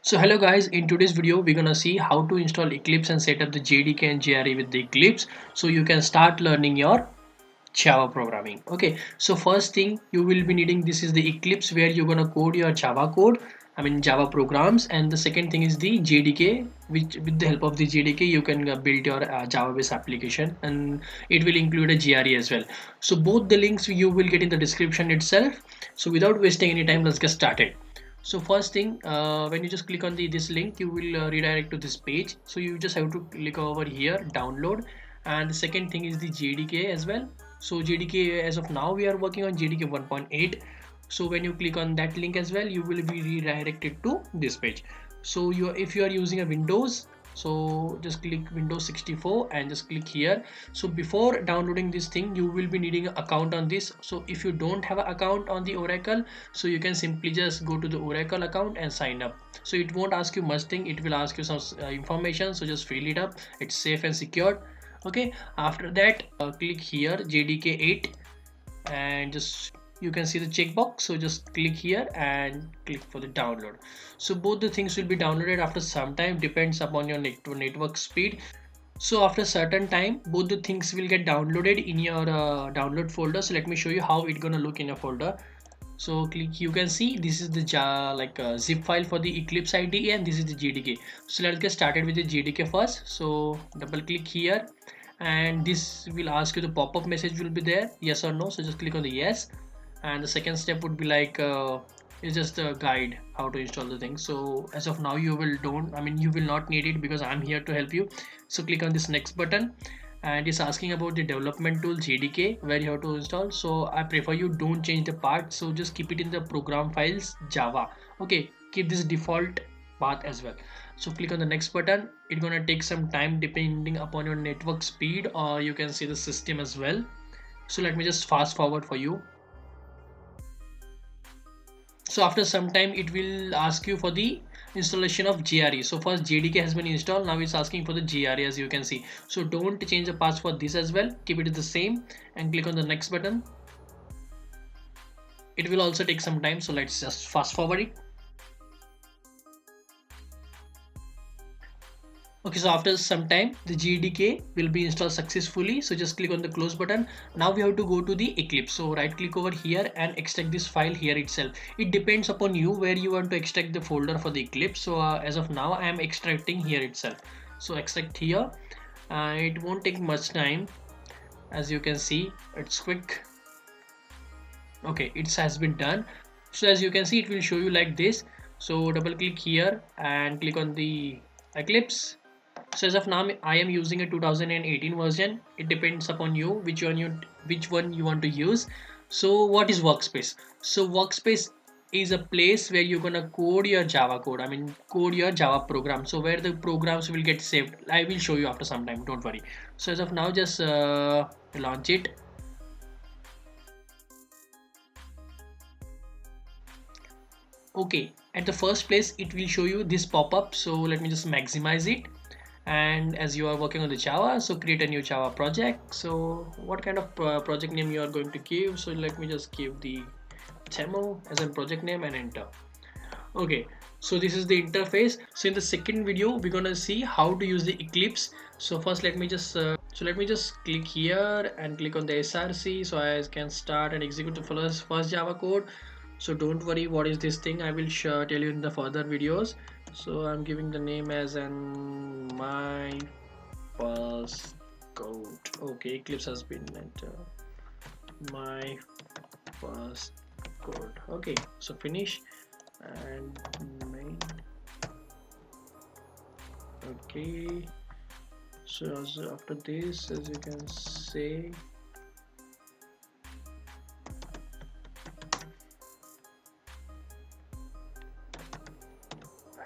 So hello guys, in today's video we're gonna see how to install Eclipse and set up the JDK and JRE with the Eclipse so you can start learning your Java programming. Okay, so first thing you will be needing, this is the Eclipse where you're gonna code your Java code, Java programs, and the second thing is the JDK, which with the help of the JDK you can build your Java based application, and it will include a JRE as well. So both the links you will get in the description itself. So without wasting any time, let's get started. So first thing, when you just click on this link, you will redirect to this page. So you just have to click over here, download, and the second thing is the JDK as well. So JDK, as of now we are working on JDK 1.8. So when you click on that link as well, you will be redirected to this page. So if you are using a Windows, so just click Windows 64 and just click here. So before downloading this thing, you will be needing an account on this. So if you don't have an account on the Oracle, so you can simply just go to the Oracle account and sign up. So it won't ask you much thing, it will ask you some information, so just fill it up. It's safe and secure. Okay, after that click here JDK 8 and just you can see the checkbox, so just click here and click for the download. So both the things will be downloaded after some time, depends upon your network speed. So after certain time both the things will get downloaded in your download folder. So let me show you how it's gonna look in your folder. So click, you can see this is the zip file for the Eclipse IDE and this is the JDK. So let's get started with the JDK first. So double click here and this will ask you, the pop-up message will be there, yes or no. So just click on the yes, and the second step would be like it's just a guide how to install the thing. So as of now you will not need it because I'm here to help you. So click on this next button and it's asking about the development tool JDK where you have to install. So I prefer you don't change the path, so just keep it in the program files Java. Okay, keep this default path as well. So click on the next button. It's gonna take some time depending upon your network speed, or you can see the system as well. So let me just fast forward for you. So after some time it will ask you for the installation of JRE. So first JDK has been installed, now it's asking for the JRE as you can see. So don't change the path for this as well, keep it the same and click on the next button. It will also take some time, so let's just fast forward it. Okay, so after some time the JDK will be installed successfully. So just click on the close button. Now we have to go to the Eclipse. So right click over here and extract this file here itself. It depends upon you where you want to extract the folder for the Eclipse. So as of now I am extracting here itself. So extract here. It won't take much time, as you can see it's quick. Okay, it has been done. So as you can see it will show you like this. So double click here and click on the Eclipse. So as of now I am using a 2018 version. It depends upon you which one you want to use. So what is workspace? So workspace is a place where you're gonna code your Java code, code your Java program, so where the programs will get saved. I will show you after some time, don't worry. So as of now just launch it. Okay, at the first place it will show you this pop-up. So let me just maximize it. And as you are working on the Java, so create a new Java project. So what kind of project name you are going to give? So let me just give the demo as a project name and enter. Okay, so this is the interface. So in the second video we're gonna see how to use the Eclipse. So first let me just click here and click on the SRC so I can start and execute the first Java code. So don't worry what is this thing, I will tell you in the further videos. So I'm giving the name as my first code. Okay, Eclipse has been entered. My first code. Okay, so finish and main. Okay, so after this, as you can say,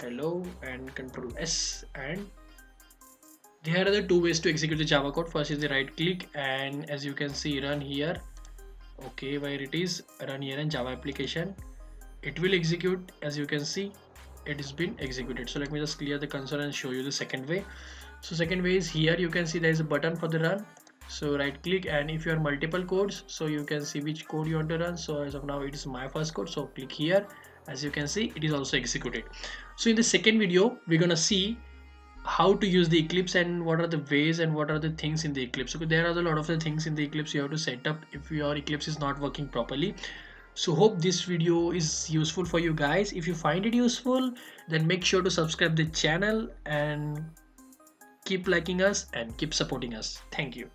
hello and Control S, and there are the two ways to execute the Java code. First is the right click and as you can see run here. Okay, where it is run here in Java application, it will execute. As you can see it has been executed. So let me just clear the console and show you the second way. So second way is here, you can see there is a button for the run. So right click, and if you are multiple codes, so you can see which code you want to run. So as of now it is my first code, so click here. As you can see, it is also executed. So in the second video we're gonna see how to use the Eclipse and what are the ways and what are the things in the Eclipse. So there are a lot of the things in the Eclipse you have to set up if your Eclipse is not working properly. So hope this video is useful for you guys. If you find it useful, then make sure to subscribe the channel and keep liking us and keep supporting us. Thank you.